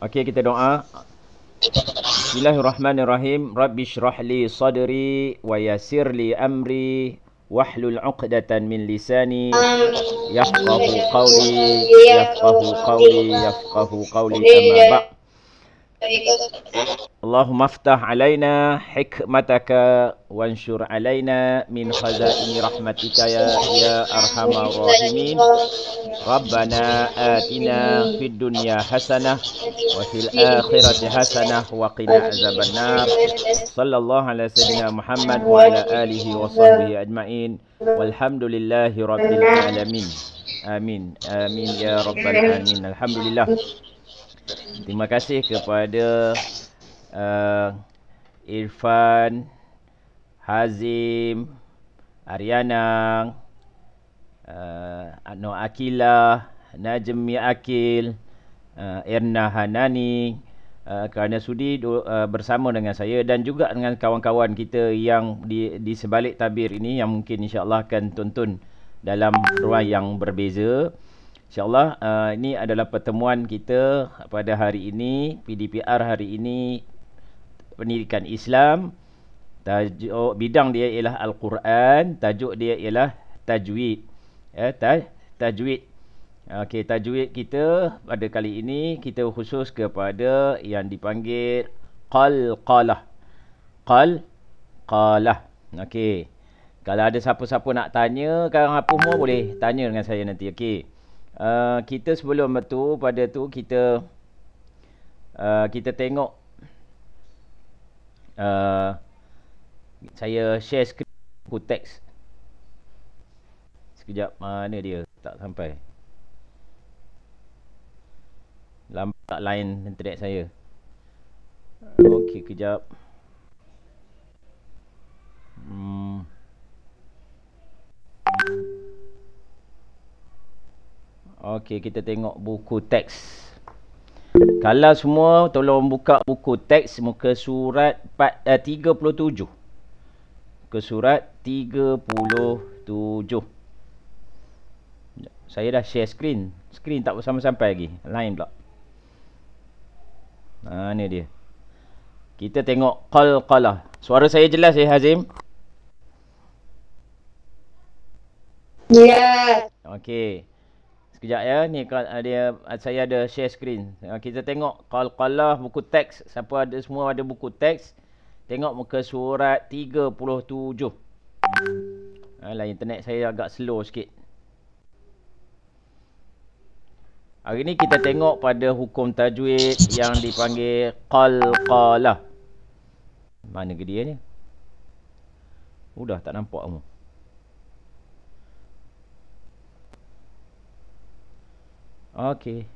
Okey, kita doa. Bismillahirrahmanirrahim. Rabbi shrah li sadri wa yassir li amri wahlul 'uqdatan min lisani yafqahu qawli amma ba'. Allahumma aftah alaina hikmataka wanshur alaina min khazaini rahmatika ya arhamar rahimin. Rabbana atina fid dunya hasanah wa fil akhirati hasanah wa qina azabannar. Sallallahu ala sayyidina Muhammad wa ala alihi wa sahbihi ajma'in. Walhamdulillahi rabbil alamin. Amin. Amin ya rabbal alamin. Alhamdulillah. Terima kasih kepada Irfan, Hazim, Ariana, Noor Akilah, Najmi Akil, Erna Hanani kerana sudi bersama dengan saya dan juga dengan kawan-kawan kita yang di sebalik tabir ini yang mungkin insya-Allah akan tonton dalam ruang yang berbeza. InsyaAllah ini adalah pertemuan kita pada hari ini, PDPR hari ini, pendidikan Islam. Tajuk bidang dia ialah Al-Quran, tajuk dia ialah tajwid. Tajwid. Okey, tajwid kita pada kali ini kita khusus kepada yang dipanggil qalqalah. Qalqalah. Okey. Kalau ada siapa-siapa nak tanya kan apa semua boleh tanya dengan saya nanti. Okey. Kita sebelum itu pada tu kita tengok saya share screen buku teks. Sekejap, mana dia? Tak sampai. Lambat line internet saya. Okey, kejap. Okey, kita tengok buku teks. Kalau semua tolong buka buku teks muka surat 37. Muka surat 37. Saya dah share screen. Screen tak sampai lagi. Lain pula. Ni dia. Kita tengok qalqalah. Suara saya jelas Hazim? Ya. Okey. Sekejap ya, ni saya ada share screen. Kita tengok qalqalah buku teks. Siapa ada, semua ada buku teks. Tengok muka surat 37. Alah, internet saya agak slow sikit. Hari ni kita tengok pada hukum tajwid yang dipanggil qalqalah. Mana ke dia ni? Udah tak nampak kamu. Okey.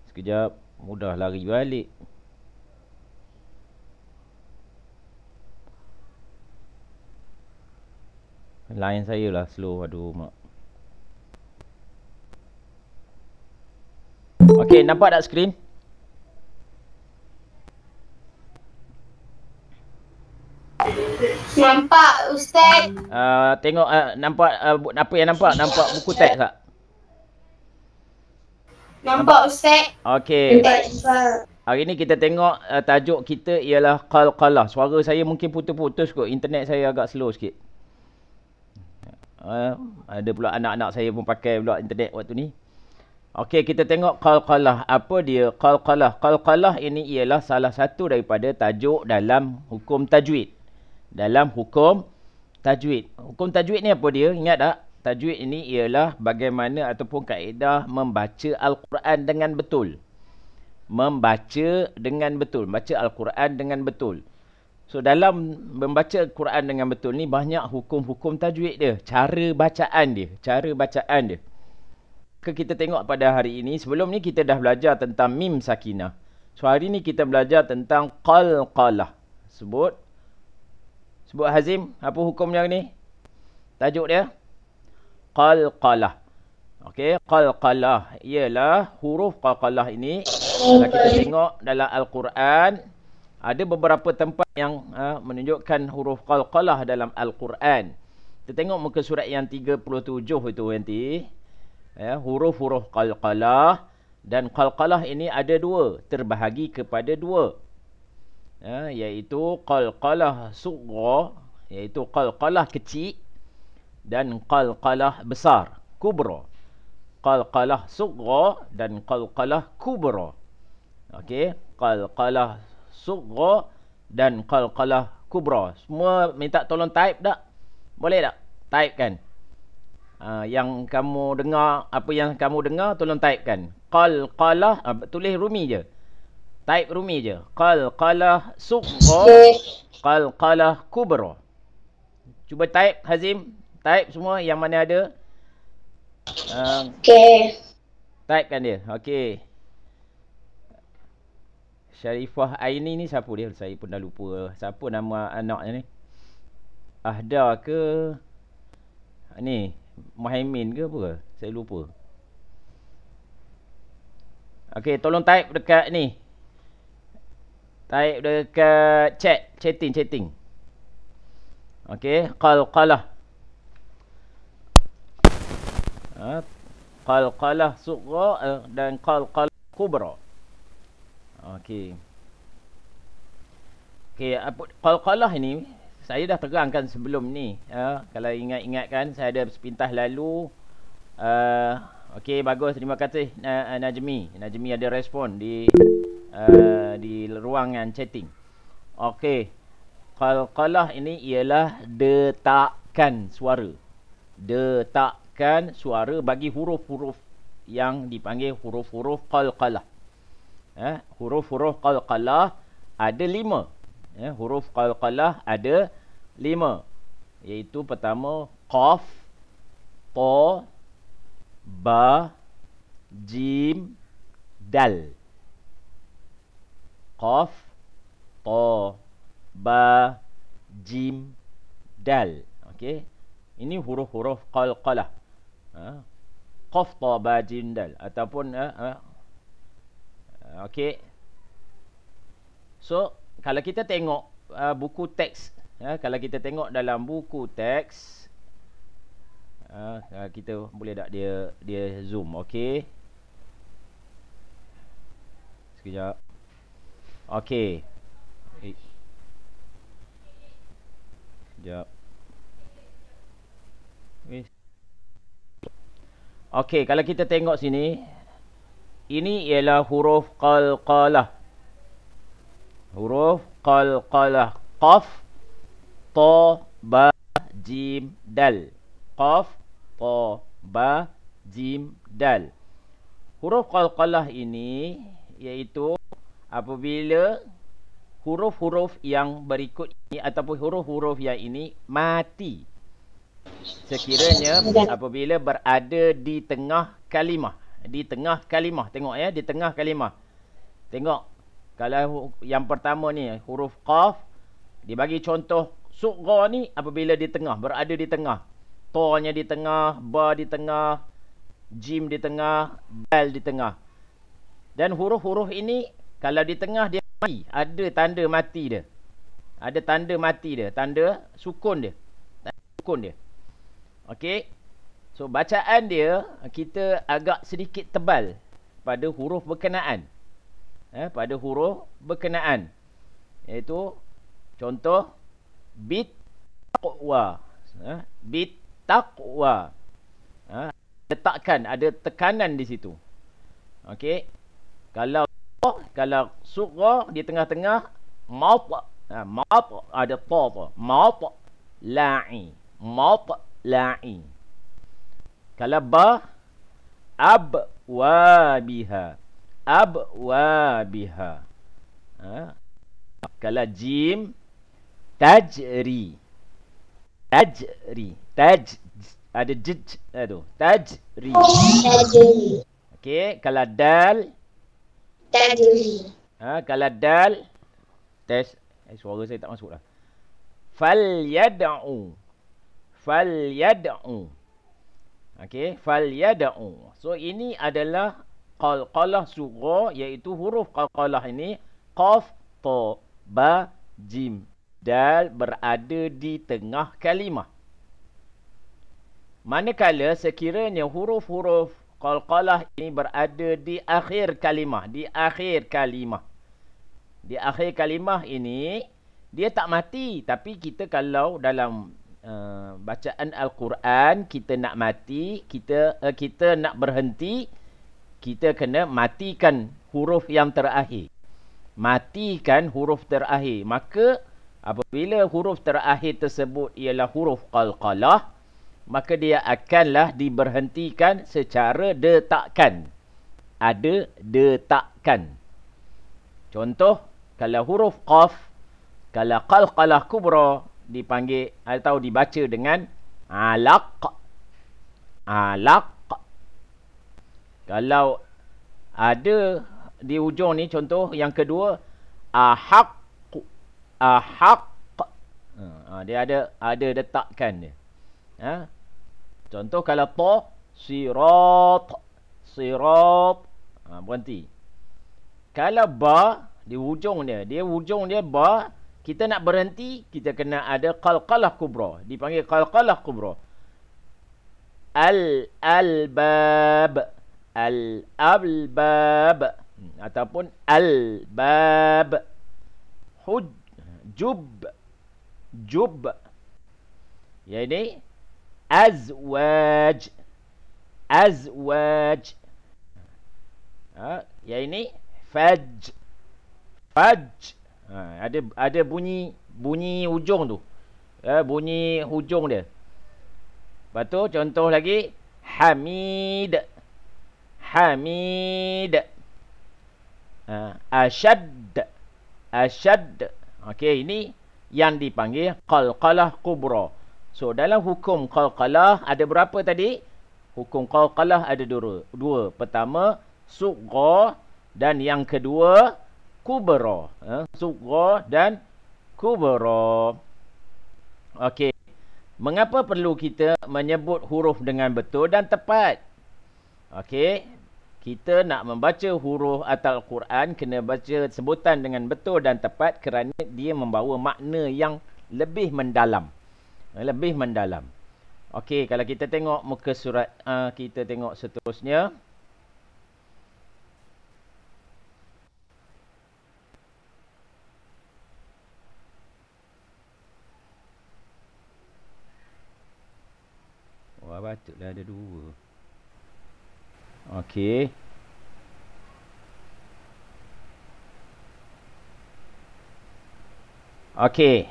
Sekejap, mudah lari balik. Line saya lah slow, aduh mak. Okey, nampak tak skrin? Nampak Ustaz. Tengok nampak apa yang nampak? Nampak buku teks tak? Nampak Ustaz. Okey. Hari ni kita tengok tajuk kita ialah qalqalah. Suara saya mungkin putus-putus kot. Internet saya agak slow sikit. Ada pula anak-anak saya pun pakai pula internet waktu ni. Okey, kita tengok qalqalah. Apa dia qalqalah? Qalqalah ini ialah salah satu daripada tajuk dalam hukum tajwid. Dalam hukum tajwid. Hukum tajwid ni apa dia? Ingat tak? Tajwid ini ialah bagaimana ataupun kaedah membaca Al-Quran dengan betul. Membaca dengan betul. Baca Al-Quran dengan betul. So, dalam membaca Al-Quran dengan betul ni banyak hukum-hukum tajwid dia. Cara bacaan dia. Kita tengok pada hari ini. Sebelum ni kita dah belajar tentang mim sakinah. So, hari ni kita belajar tentang qalqalah. Sebut Hazim. Apa hukumnya ni? Tajuk dia? Qalqalah. Okey, qalqalah ialah huruf qalqalah ini. Kalau kita tengok dalam Al-Quran, ada beberapa tempat yang menunjukkan huruf qalqalah dalam Al-Quran. Kita tengok muka surat yang 37 itu nanti. Ya, huruf-huruf qalqalah Dan qalqalah ini ada dua, terbahagi kepada dua. Iaitu qalqalah sughra, iaitu qalqalah kecil, dan qalqalah besar, kubra. Qalqalah sughra dan qalqalah kubra. Okey, qalqalah sughra dan qalqalah kubra. Semua minta tolong type tak? Boleh tak? Type kan? Yang kamu dengar, apa yang kamu dengar tolong type kan. Qalqalah, tulis Rumi je. Type Rumi je. Qalqalah sughra, qalqalah kubra. Cuba type Hazim, type semua yang mana ada. Okey. Type kan dia. Okey. Syarifah Aini ni siapa dia? Saya pun dah lupa. Siapa nama anaknya ni? Ahda ke? Ni, Muhaimin ke apa ke? Saya lupa. Okey, tolong type dekat ni. Type dekat chatting. Okey, qalqalah. Qalqalah sughra dan qalqalah kubra. Okey. Qalqalah ini saya dah terangkan sebelum ni. Kalau ingat-ingatkan, saya ada sepintas lalu. Okey, bagus. Terima kasih Najmi. Najmi ada respon di ruangan chatting. Okey. Qalqalah ini ialah detakkan suara. Detakkan suara bagi huruf-huruf yang dipanggil huruf-huruf qalqalah. Huruf-huruf qalqalah ada 5. Huruf qalqalah ada 5. Iaitu pertama qaf, ta, ba, jim, dal. Qaf, ta, ba, jim, dal. Okey. Ini huruf-huruf qalqalah. Qaf, ta, ba, jim, dal. Ataupun okey. So, kalau kita tengok buku teks, kalau kita tengok dalam buku teks, kita boleh tak dia zoom, okey. Sekejap. Okey. Sekejap. Okey, kalau kita tengok sini, ini ialah huruf qalqalah. Huruf qalqalah. Qaf, ta, ba, jim, dal. Qaf, ta, ba, jim, dal. Huruf qalqalah ini iaitu apabila huruf-huruf yang berikut ini ataupun huruf-huruf yang ini mati. Sekiranya apabila berada di tengah kalimah. Di tengah kalimah. Tengok ya, di tengah kalimah. Tengok. Kalau yang pertama ni, huruf qaf. Dia bagi contoh sughra ni apabila di tengah. Berada di tengah. Ta-nya di tengah. Ba di tengah. Jim di tengah. Dal di tengah. Dan huruf-huruf ini, kalau di tengah dia mati. Ada tanda mati dia. Ada tanda mati dia. Tanda sukun dia. Tanda sukun dia. Okey. So, bacaan dia, kita agak sedikit tebal pada huruf berkenaan. Pada huruf berkenaan. Iaitu, contoh, bit taqwa. Bit taqwa. Letakkan, ada tekanan di situ. Okey. Kalau sughra di tengah-tengah, mat. Mat ada ta. Mat la'i. Mat la'i. Kalau ba, abwabiha. Abwabiha. Kalau jim, tajri. Tajri. Ada jij tu. Tajri. Tajri. Okey, kalau dal. Tajri. Kalau dal. Test. Suara saya tak masuk lah. Falyad'u. Falyad'u. Okey, falyad'u. So ini adalah qalqalah sughra, iaitu huruf qalqalah ini qaf, ta, ba, jim, dal berada di tengah kalimah. Manakala sekiranya huruf-huruf Qalqalah ini berada di akhir kalimah. Di akhir kalimah. Di akhir kalimah ini, dia tak mati. Tapi kita kalau dalam bacaan Al-Quran, kita nak mati, kita nak berhenti, kita kena matikan huruf yang terakhir. Matikan huruf terakhir. Maka, apabila huruf terakhir tersebut ialah huruf qalqalah, maka dia akanlah diberhentikan secara detakkan. Ada detakkan. Contoh, kalau huruf qaf, kalau qalqalah kubra, dipanggil atau dibaca dengan alaq. Alaq. Kalau ada di ujung ni, contoh yang kedua, ahaq. Ahaq. Dia ada detakkan dia. Contoh kalau ta, sirat. Sirat. Berhenti. Kalau ba, di ujung dia ba, kita nak berhenti, kita kena ada qalqalah kubra. Dipanggil qalqalah kubra. Al-albab. Al-albab. Ataupun al-bab. Jub. Jub. Yang ini azwaj. Azwaj. Yang ini faj. Faj. Ada bunyi ujung tu. Bunyi hujung dia. Lepas tu contoh lagi, hamid. Hamid. Ashad. Ashad. Okey, ini yang dipanggil qalqalah kubra. So, dalam hukum qalqalah ada berapa tadi? Hukum qalqalah ada dua. Pertama, sughra, dan yang kedua, kubra. Sughra dan kubra. Okey. Mengapa perlu kita menyebut huruf dengan betul dan tepat? Okey. Kita nak membaca huruf Al-Quran, kena baca sebutan dengan betul dan tepat kerana dia membawa makna yang lebih mendalam. Lebih mendalam. Okey, kalau kita tengok muka surat, kita tengok seterusnya. Wah, patutlah ada dua. Okey. Okey.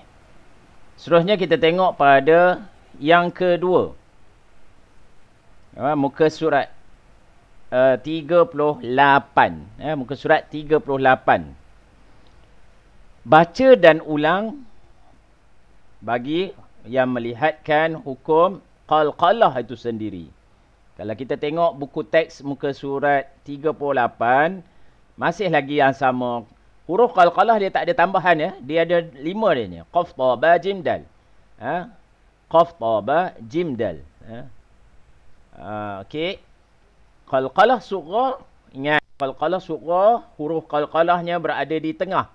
Seterusnya kita tengok pada yang kedua. Muka surat 38. Muka surat 38. Baca dan ulang bagi yang melihatkan hukum qalqalah itu sendiri. Kalau kita tengok buku teks muka surat 38, masih lagi yang sama. Huruf qalqalah dia tak ada tambahan ya. Dia ada 5 dia ni. Qaf, ta, ba, jim, dal. Qaf, ta, ba, jim, dal. Okey. Qalqalah sughra, ingat qalqalah sughra, huruf qalqalahnya berada di tengah.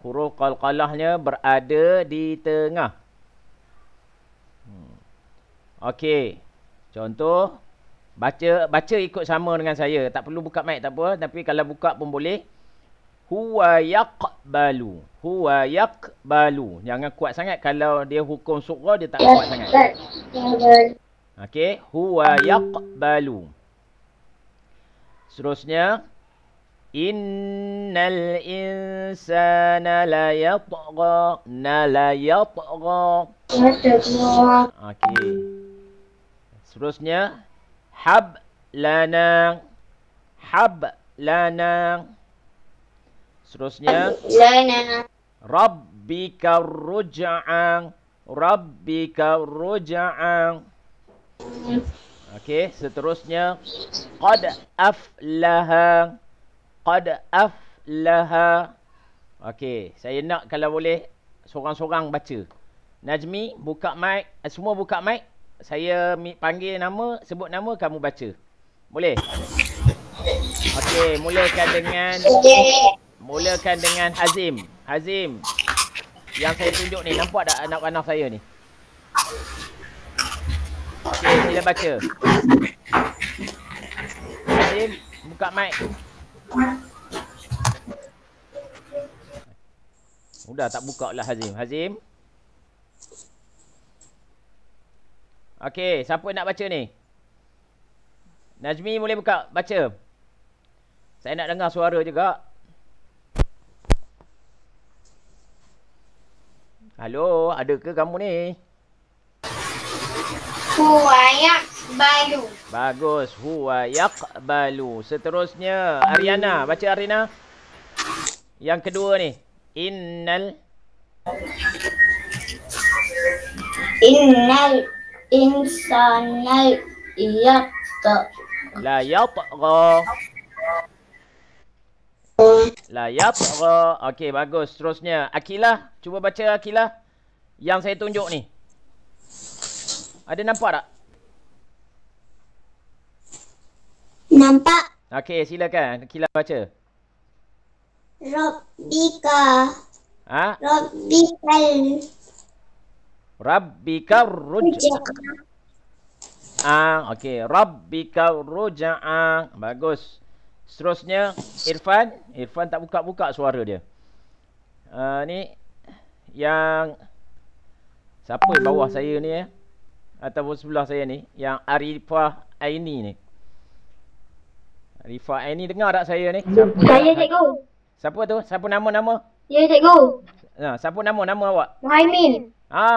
Huruf qalqalahnya berada di tengah. Okey. Contoh, baca ikut sama dengan saya. Tak perlu buka mic tak apa, tapi kalau buka pun boleh. Huwa yaqbalu. Huwa yaqbalu. Jangan kuat sangat, kalau dia hukum sughra dia tak kuat sangat. Okey, huwa yaqbalu. Seterusnya, innal insana la yatgha. La yatgha. Okey. Seterusnya, hab lana. Hab lana. Seterusnya, lana. rabbika ruj'an. Rabbika ruj'an. Okey, seterusnya, qad aflaha. Qad aflaha. Okey, saya nak kalau boleh seorang-seorang baca. Najmi, buka mic. Semua buka mic. Saya panggil nama, sebut nama, kamu baca. Boleh? Okey, mulakan dengan Hazim. Hazim. Yang saya tunjuk ni, nampak tak anak-anak saya ni? Okey. sila baca. Hazim, buka mic. Sudah tak buka lah Hazim. Hazim. Okey, siapa nak baca ni? Najmi boleh buka, baca. Saya nak dengar suara juga. Halo, ada ke kamu ni? Huwa yaqbalu. Bagus. Huwa yaqbalu. Seterusnya, Ariana. Baca Ariana. Yang kedua ni. Innal insana la yatgha. La yatgha. Okey, bagus. Seterusnya, Akilah. Cuba baca Akilah. Yang saya tunjuk ni. Ada nampak tak? Nampak? Okey, silakan. Akilah baca. Rabbika. Ha? Rabbikar okey, Rabbikar ruj'a. Bagus. Seterusnya Irfan. Irfan tak buka-buka suara dia. Ni yang siapa bawah saya ni ataupun sebelah saya ni, yang Arifah Aini ni. Arifah Aini dengar tak saya ni? Siapa Saya cikgu. Siapa tu? Siapa nama-nama? Ya cikgu. Siapa nama awak? Muhaimin.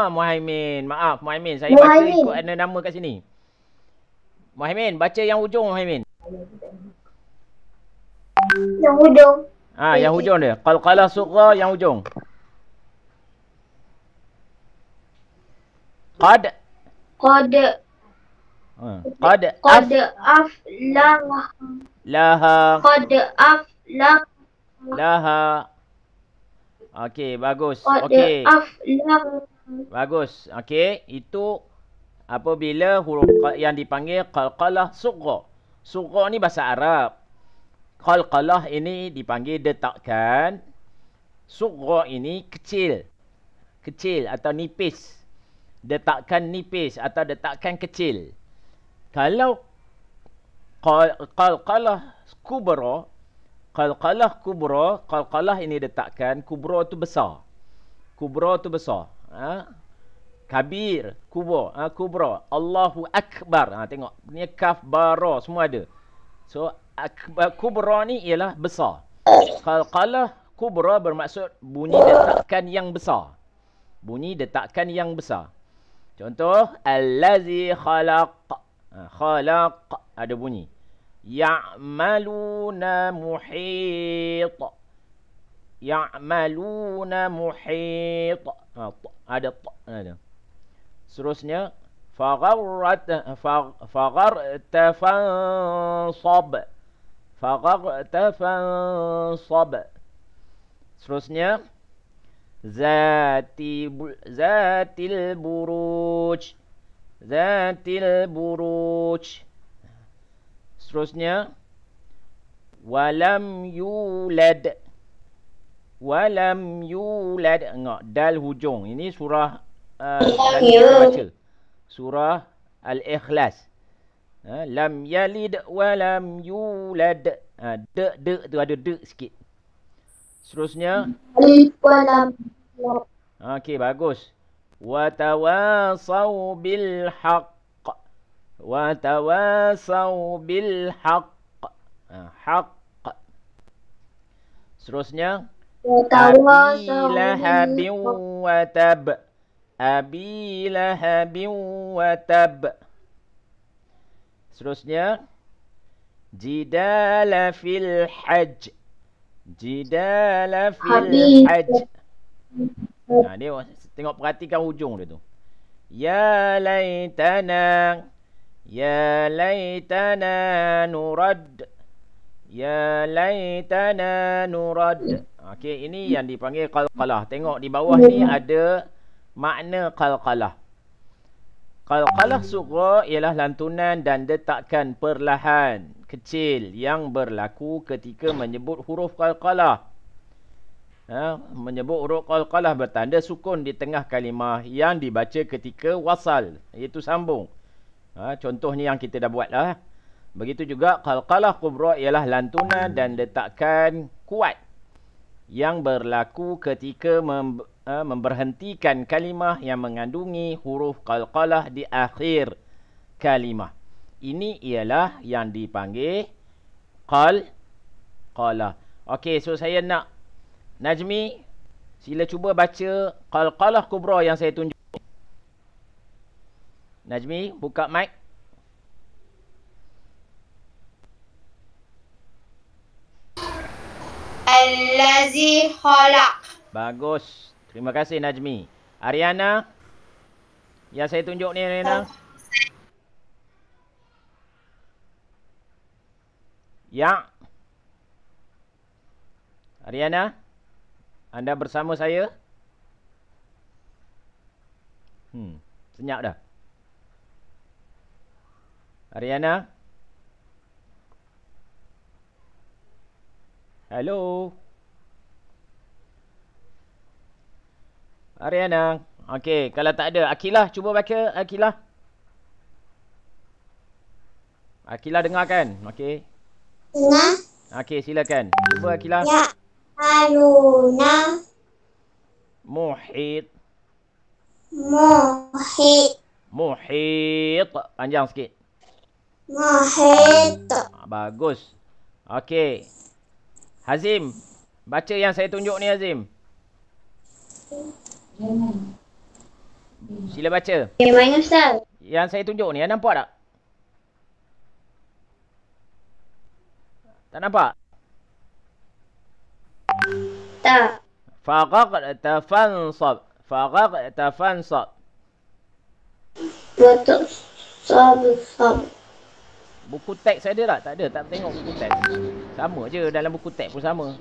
Muhaimin. Maaf Muhaimin. Saya Muhaimin. baca ikut ada nama kat sini. Muhaimin, baca yang hujung Muhaimin. Yang hujung. Yang hujung dia. Qalqalah sughra yang hujung. Qad aflah. Laha. Okey, bagus. Okey. Bagus. Okey, itu apabila huruf yang dipanggil qalqalah sughra. Sughra ni bahasa Arab. Qalqalah ini dipanggil detakan. Sughra ini kecil. Kecil atau nipis. Detakan nipis atau detakan kecil. Kalau qalqalah kubra, qalqalah ini detakan, kubra tu besar. Kubra tu besar. Kabir, kubra. Allahu akbar. Tengok, ni kaf, bara, semua ada. So, kubra ni ialah besar. Qalqalah kubra bermaksud bunyi detakan yang besar. Bunyi detakan yang besar. Contoh, allazi khalaq. Khalaq ada bunyi. Ya'maluna muhit. Ya'maluna muhit. Ada ada. Seterusnya, fagharta fansab. Fagharta fansab. Seterusnya, zatil buruj. Zatil buruj. Seterusnya, walam yulad. Walam yulad. Enggak, dal hujung. Ini surah baca. Surah Al-Ikhlas. Lam yalid walam yulad. De tu ada de sikit. Seterusnya, okey, bagus. Watawasau bil haqq. Watawasau bil haqq. Haqq. Seterusnya, Abi lahabin wa tab. Abi lahabin wa tab. Seterusnya, jidala fil hajj. Jidala fil hajj. Dia tengok, perhatikan hujung dia tu. Ya laitana. Ya laitana nurad. Ya laitana nurad. Okey, ini yang dipanggil qalqalah. Tengok di bawah ni ada makna qalqalah. Qalqalah sughra ialah lantunan dan detakan perlahan, kecil yang berlaku ketika menyebut huruf qalqalah. Menyebut huruf qalqalah bertanda sukun di tengah kalimah yang dibaca ketika wasal, iaitu sambung. Contoh ni yang kita dah buat lah. Begitu juga qalqalah kubra ialah lantunan dan detakan kuat yang berlaku ketika memberhentikan kalimah yang mengandungi huruf qalqalah di akhir kalimah. Ini ialah yang dipanggil qalqalah. Okey, so saya nak Najmi, sila cuba baca qalqalah kubra yang saya tunjuk. Najmi, buka mic. Allazi khalaq. Bagus. Terima kasih Najmi. Ariana, yang saya tunjuk ni Ariana. Ya. Ariana, anda bersama saya? Senyap dah. Ariana? Hello? Ariana? Okey, kalau tak ada, Akilah cuba baca, Akilah. Akilah dengar kan? Okey. Dengar. Okey, silakan. Cuba Akilah. Ya. Aluna. Muhit. Muhit. Muhit. Panjang sikit. Muhit. Bagus. Okey. Hazim, baca yang saya tunjuk ni Hazim. Sila baca. Yang mana Ustaz? Yang saya tunjuk ni, nampak tak? Tak nampak? Tak. Faqaqta fansab. Faqaqta fansab. Betul. Sab. Buku teks ada tak? Tak ada, tak tengok buku teks. Sama je, dalam buku teks pun sama.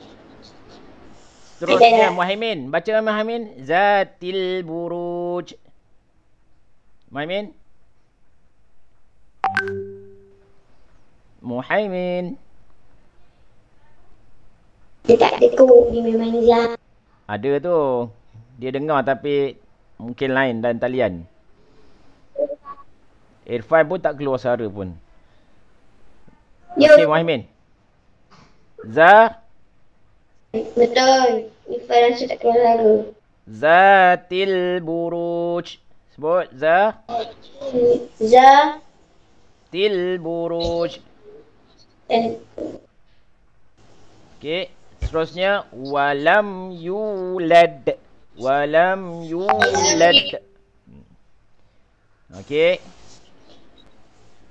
Seterusnya Muhaimin, baca Muhaimin. Zatil buruj. Muhaimin. Muhaimin. Dia tak tekuk. Dia memang Zat. Ada tu. Dia dengar tapi mungkin lain dan talian. Irfan pun tak keluar suara pun. Okey, Muhaimin. Betul. Ifan rasa tak keluar suara. Zatil buruj. Sebut. Til buruj. Okey. Seterusnya. Walam yulad. Walam yulad. Okey.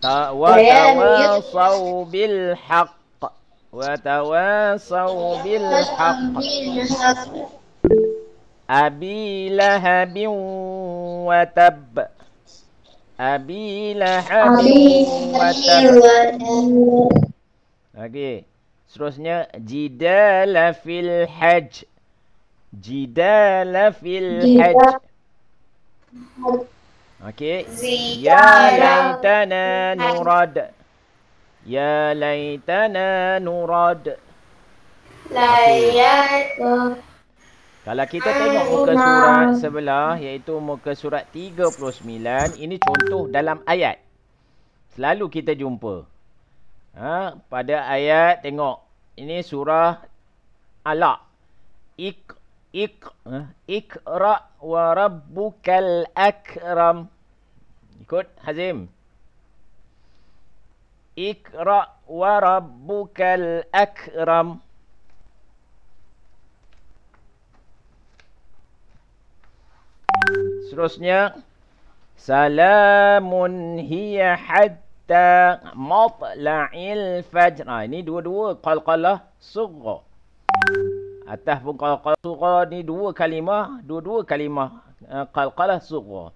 Watawasau bil haqq. Watawasau bil haqq. Abi lahabin wa tab. Abi lahabin wa tab. Okey. Seterusnya jidala fil hajj. Jidala fil hajj. Okey. Ya laitana nurad. Ya laitana nurad. Kalau kita tengok muka surat sebelah, iaitu muka surat 39, ini contoh dalam ayat. Selalu kita jumpa. Pada ayat tengok. Ini surah Alaq. Iqra wa rabbukal akram. Ikut Hazim. Iqra wa rabbukal akram. Seterusnya. Salamun hiya hatta matla'il fajr. Ini dua-dua qalqalah sughra. Atas pun qalqalah sughra ni dua kalimah qalqalah sughra.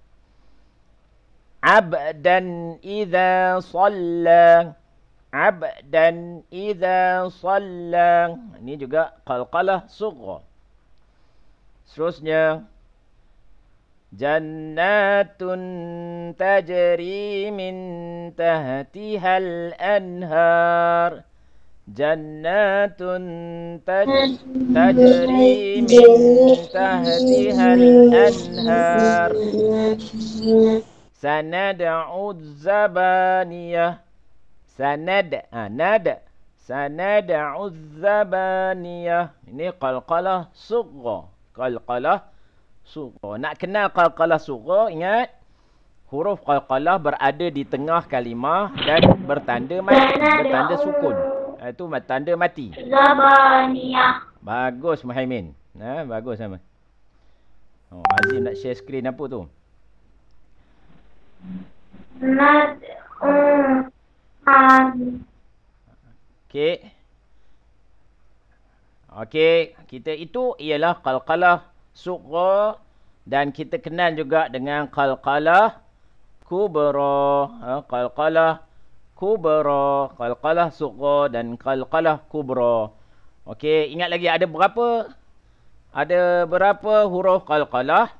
Abdan idza shalla. Abdan idza shalla. Ini juga qalqalah sughra. Seterusnya jannatun tajri min tahtihal anhar. Jannatun tajri min tahtihal anhar. Sanad'u zabaniyah. Nad. Sanad'u zabaniyah. Ini qalqalah sughra. Qalqalah sughra. Nak kenal qalqalah sughra, ingat. Huruf qalqalah berada di tengah kalimah dan bertanda mati. Bertanda sukun. Itu tanda mati. Zabaniyah. Bagus Muhaimin. Bagus sama. Oh, Azim nak share skrin apa tu? Okey, kita itu ialah qalqalah sughra dan kita kenal juga dengan qalqalah kubra. Qalqalah kubra, qalqalah sughra dan qalqalah kubra. Okey, ingat lagi ada berapa? Ada berapa huruf qalqalah?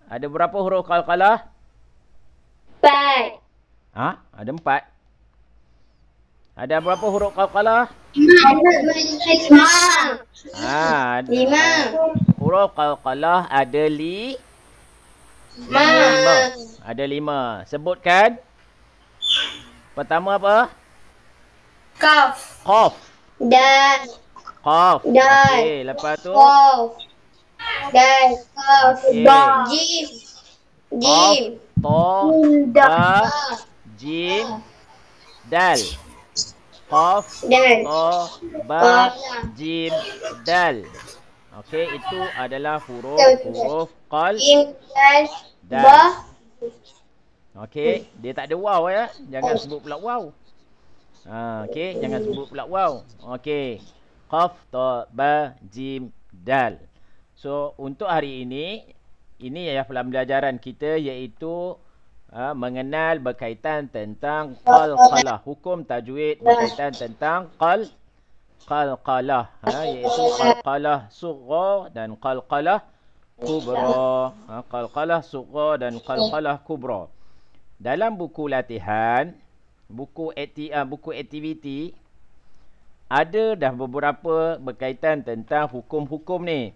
Ada berapa huruf qalqalah? 4. Ada 4. Ada berapa huruf qalqalah? 5. Huruf qalqalah ada 5. Ada 5. Sebutkan. Pertama apa? Kaf. Qaf. Dal. Qaf. Dal. Okey, lepas tu Qaf. Dal. Qaf. Okey. Jim. Jim. Ta, ba, jim, dal. Qaf, Dal. ta, ba, jim, dal. Okey, itu adalah huruf qal. Jim. Dal. Dal. Ba. Okey, dia tak ada waw ya. Jangan sebut pula waw. Okey, jangan sebut pula waw. Okey. Qaf, ta, ba, jim, dal. So, untuk hari ini ialah pembelajaran kita iaitu mengenal berkaitan tentang qalqalah. Hukum tajwid berkaitan tentang qalqalah. Iaitu qalqalah sughra dan qalqalah kubra. Qalqalah sughra dan qalqalah kubra. Dalam buku latihan, buku aktiviti, ada dah beberapa berkaitan tentang hukum-hukum ni.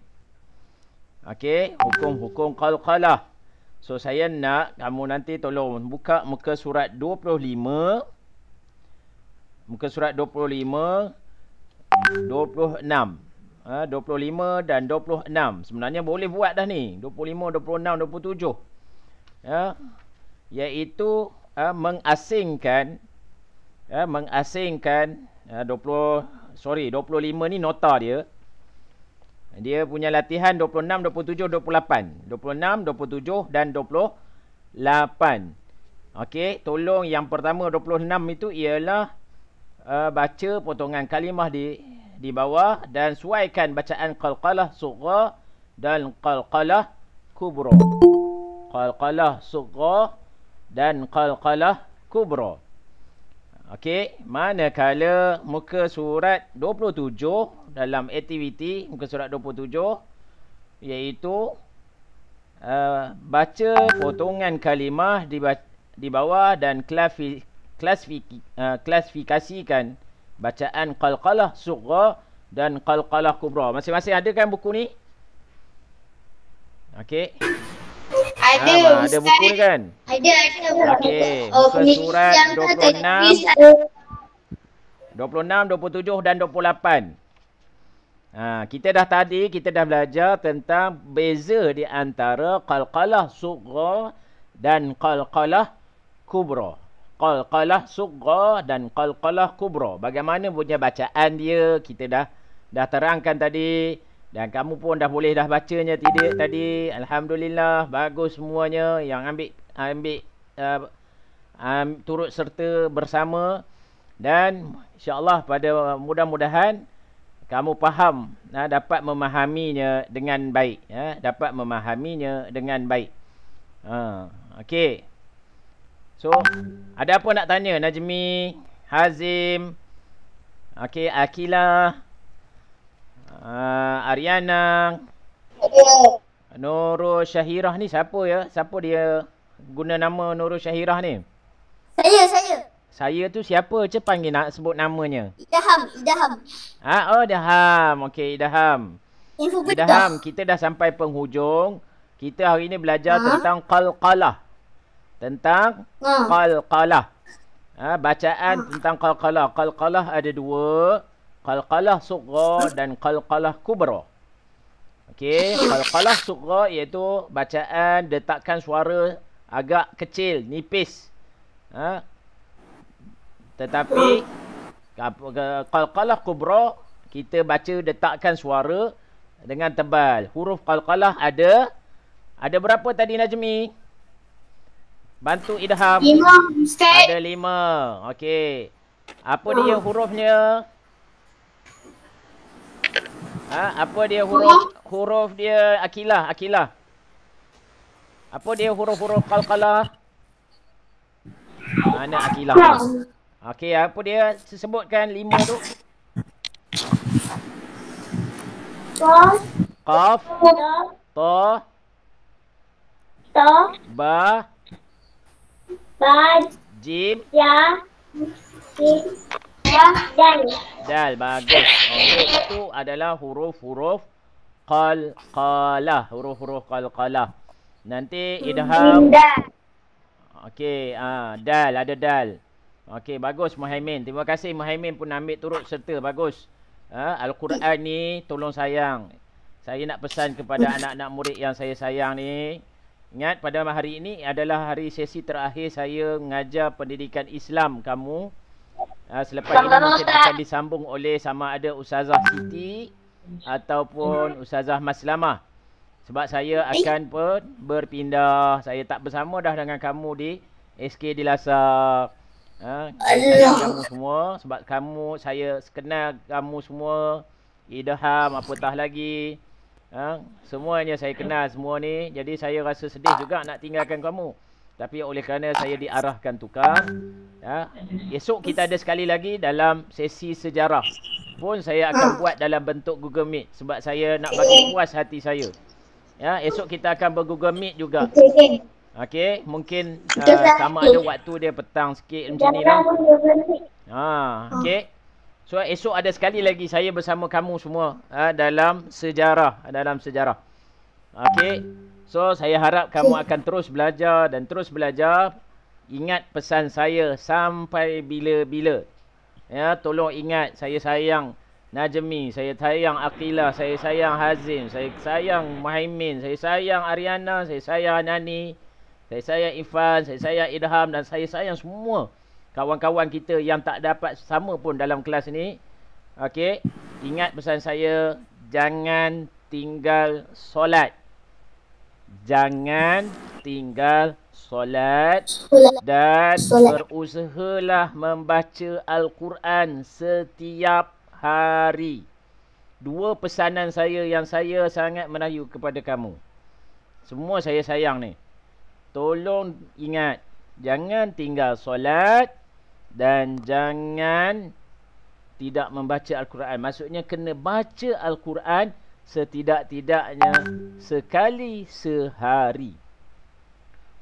Okey, hukum-hukum qalqalah. So saya nak kamu nanti tolong buka muka surat 25. Muka surat 25, 26. 25 dan 26. Sebenarnya boleh buat dah ni. 25, 26, 27. Ya. Iaitu mengasingkan 25 ni nota dia. Dia punya latihan 26, 27, 28. 26, 27 dan 28. Okey, tolong yang pertama 26 itu ialah baca potongan kalimah di bawah dan suaikan bacaan qalqalah sughra dan qalqalah kubra. Qalqalah sughra dan qalqalah kubra. Okey, manakala muka surat 27 dalam aktiviti muka surat 27 iaitu baca potongan kalimah di bawah dan klasifikasikan bacaan qalqalah sughra dan qalqalah kubra. Masing-masing ada kan buku ni? Okey. Ada, ada buku ni kan? Ada. Okey, muka surat 26, 27 dan 28. Kita dah belajar tentang beza di antara qalqalah sughra dan qalqalah kubra. Qalqalah sughra dan qalqalah kubra. Bagaimana punya bacaan dia kita dah terangkan tadi. Dan kamu pun dah bacanya tadi. Alhamdulillah, bagus semuanya yang ambil turut serta bersama. Dan insya-Allah pada mudah-mudahan kamu faham, dapat memahaminya dengan baik, okey. So, ada apa nak tanya Najmi, Hazim, okey, Akilah, Ariana, Nurul Syahirah ni siapa ya? Siapa dia guna nama Nurul Syahirah ni? Saya. Saya tu siapa? Panggil nak sebut namanya. Idham. Oh, Idham. Okey, Idham. Info Idham, kita dah sampai penghujung. Kita hari ini belajar tentang qalqalah. Tentang qalqalah. Bacaan tentang qalqalah. Qalqalah ada dua. Qalqalah sughra dan qalqalah kubra. Okey, qalqalah sughra iaitu bacaan detakkan suara agak kecil, nipis. Tetapi qalqalah kubra kita baca detakkan suara dengan tebal. Huruf qalqalah ada berapa tadi Najmi? Bantu idham. 5, Ustaz. Ada 5. Okey. Apa dia hurufnya? Apa dia huruf dia akilah. Apa dia huruf-huruf qalqalah? Mana akilah? Okey, apa dia sebutkan 5 tu? Qaf, ta, ba, jim, dal. Bagus. Okey, itu adalah huruf-huruf qalqalah. Huruf-huruf qalqalah. Nanti idham. Okey, dal, ada dal. Okey, bagus Muhaimin. Terima kasih Muhaimin pun ambil turut serta. Bagus. Al-Quran ni tolong sayang. Saya nak pesan kepada anak-anak murid yang saya sayang ni. Ingat pada hari ini adalah hari sesi terakhir saya mengajar pendidikan Islam kamu. Selepas ini mungkin akan disambung oleh sama ada Ustazah Siti ataupun Ustazah Maslamah. Sebab saya akan berpindah. Saya tak bersama dah dengan kamu di SK di Lasar. Kamu semua. Sebab saya kenal kamu semua. Idham, apatah lagi. Semuanya saya kenal semua ni. Jadi saya rasa sedih juga nak tinggalkan kamu. Tapi oleh kerana saya diarahkan tukar. Esok kita ada sekali lagi dalam sesi sejarah. Pun saya akan buat dalam bentuk Google Meet. Sebab saya nak bagi puas hati saya. Esok kita akan ber-Google Meet juga. Okey, mungkin sama ada waktu dia petang sikit macam ni lah. Okey. So esok ada sekali lagi saya bersama kamu semua dalam sejarah. Okey. So saya harap kamu akan terus belajar dan terus belajar. Ingat pesan saya sampai bila-bila. Tolong ingat, saya sayang Najmi, saya sayang Aqilah, saya sayang Hazim, saya sayang Muhaimin, saya sayang Ariana, saya sayang Nani, saya sayang Ifan, saya sayang Idham dan saya sayang semua kawan-kawan kita yang tak dapat sama pun dalam kelas ni. Okey, ingat pesan saya, jangan tinggal solat. Jangan tinggal solat dan berusahalah membaca Al-Quran setiap hari. Dua pesanan saya yang saya sangat merayu kepada kamu. Semua saya sayang ni. Tolong ingat, jangan tinggal solat dan jangan tidak membaca Al-Quran. Maksudnya kena baca Al-Quran setidak-tidaknya sekali sehari.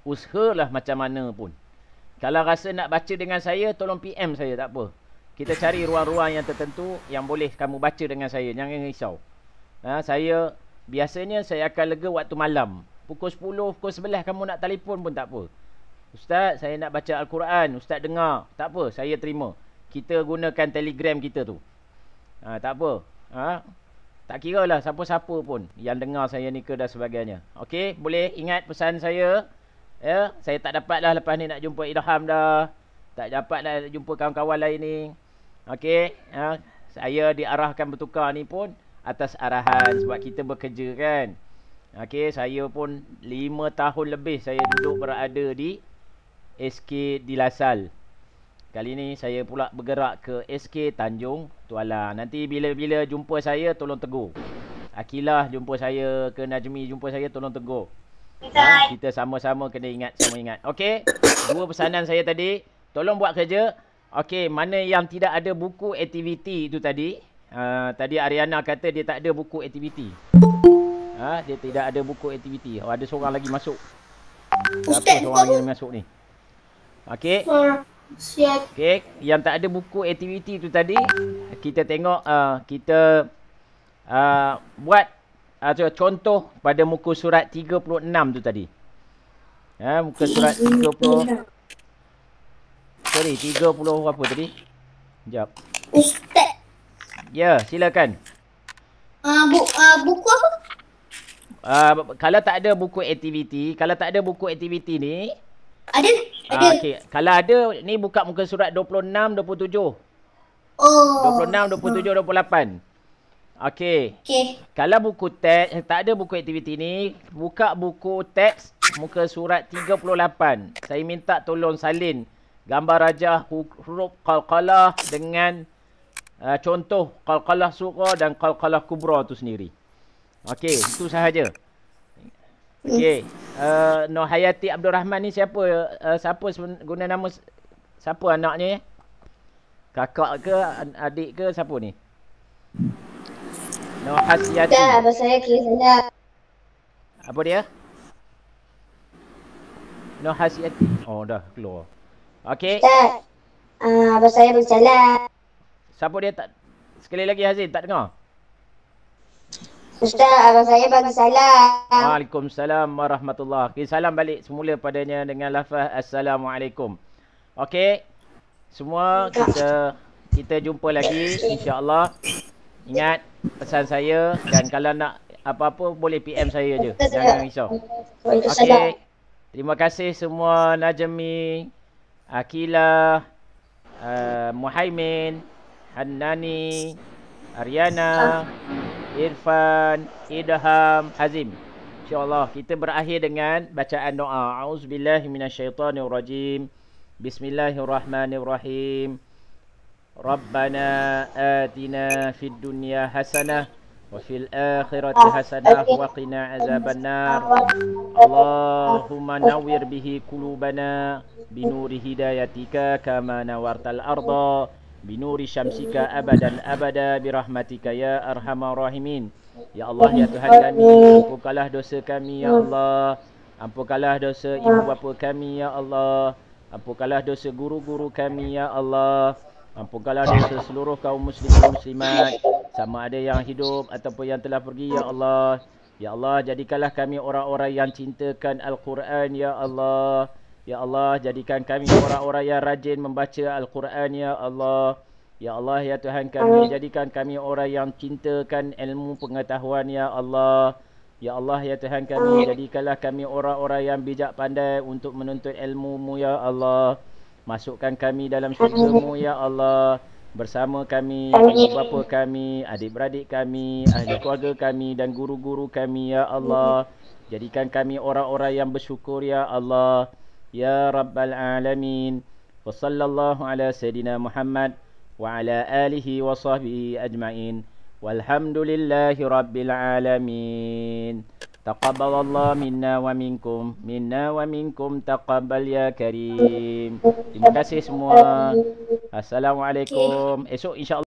Usahalah macam mana pun. Kalau rasa nak baca dengan saya, tolong PM saya, tak apa. Kita cari ruang-ruang yang tertentu yang boleh kamu baca dengan saya. Jangan risau. Saya biasanya saya akan lega waktu malam. Pukul 10, pukul 11 kamu nak telefon pun tak apa. Ustaz, saya nak baca Al-Quran. Ustaz dengar. Tak apa, saya terima. Kita gunakan Telegram kita tu. Tak apa. Tak kira lah siapa-siapa pun yang dengar saya ni ke dan sebagainya. Okey, boleh ingat pesan saya. Saya tak dapat dah lepas ni nak jumpa Idham dah. Tak dapat dah jumpa kawan-kawan lain ni. Okey, saya diarahkan bertukar ni pun atas arahan sebab kita bekerja kan. Okey, saya pun 5 tahun lebih saya duduk berada di SK di Lasal. Kali ni saya pula bergerak ke SK Tanjung Tuala. Nanti bila-bila jumpa saya tolong tegur. Akilah jumpa saya ke Najmi jumpa saya tolong tegur. Kita sama-sama kena ingat, sama ingat. Okey, dua pesanan saya tadi. Tolong buat kerja. Okey, mana yang tidak ada buku aktiviti itu tadi. Tadi Ariana kata dia tak ada buku aktiviti. Dia tidak ada buku aktiviti. Ada seorang lagi masuk. Siapa seorang lagi masuk ni? Okey. Siap. Okey, yang tak ada buku aktiviti itu tadi, kita tengok kita buat contoh pada muka surat 36 tu tadi. Muka surat 30. Sorry, 30 apa tadi? Sekejap. Ustaz. Ya, silakan. Buku apa? Kalau tak ada buku aktiviti ni, Ada. okey. Kalau ada, ni buka muka surat 26, 27. Oh. 26, 27, 28. Okey. Okey. Kalau buku teks, tak ada buku aktiviti ni, buka buku teks muka surat 38. Saya minta tolong salin gambar rajah huruf qalqalah dengan contoh qalqalah sughra dan qalqalah kubra tu sendiri. Okey, itu sahaja. Okey. Nur Hayati Abdul Rahman ni siapa? Siapa guna nama, siapa anaknya? Kakak ke, adik ke, siapa ni? Nur Hasyati. Ustaz, abang saya kira salah. Apa dia? Nur Hasyati. Oh, dah keluar. Okey. Ustaz, abang saya bersalah. Siapa dia tak? Sekali lagi Hazin, tak dengar. Ustaz, abang saya bagi salah. Waalaikumsalam warahmatullahi. Okay, salam balik semula padanya dengan lafaz Assalamualaikum. Okey. Semua kita jumpa lagi insya-Allah. Ingat pesan saya, dan kalau nak apa-apa boleh PM saya je. Jangan risau. Okey. Terima kasih semua, Najmi, Akila, Muhaimin, Hannani, Ariana, Irfan, Idham, Hazim. InsyaAllah kita berakhir dengan bacaan doa. A'udzubillahi minasyaitanirrajim. Bismillahirrahmanirrahim. Rabbana atina fid dunya hasanah wa fil akhirati hasanah wa qina azabannar. Allahumma nawwir bihi qulubana binuri hidayatika kama nawartal arda binuri syamsika abadan abada birahmatika ya arhamar rahimin. Ya Allah, ya Tuhan kami, ampunkanlah dosa kami ya Allah. Ampunkanlah dosa ibu bapa kami ya Allah. Ampunkanlah dosa guru-guru kami ya Allah. Ampunkanlah dosa seluruh kaum muslimin muslimat, sama ada yang hidup ataupun yang telah pergi ya Allah. Ya Allah, jadikanlah kami orang-orang yang cintakan Al-Quran ya Allah. Ya Allah, jadikan kami orang-orang yang rajin membaca Al-Quran ya Allah. Ya Allah, ya Tuhan kami, jadikan kami orang yang cintakan ilmu pengetahuan ya Allah. Ya Allah, ya Tuhan kami, jadikanlah kami orang-orang yang bijak pandai untuk menuntut ilmu-Mu ya Allah. Masukkan kami dalam syurga-Mu ya Allah. Bersama kami, ibu bapa kami, adik-beradik kami, ahli keluarga kami dan guru-guru kami ya Allah. Jadikan kami orang-orang yang bersyukur ya Allah. Ya Rabbal Alamin. Wa sallallahu ala Sayyidina Muhammad wa ala alihi wa sahbihi ajma'in. Walhamdulillahi Rabbil Alamin. Taqabbalallah minna wa minkum taqabbal ya karim. Terima kasih semua. Assalamualaikum. Esok insya-Allah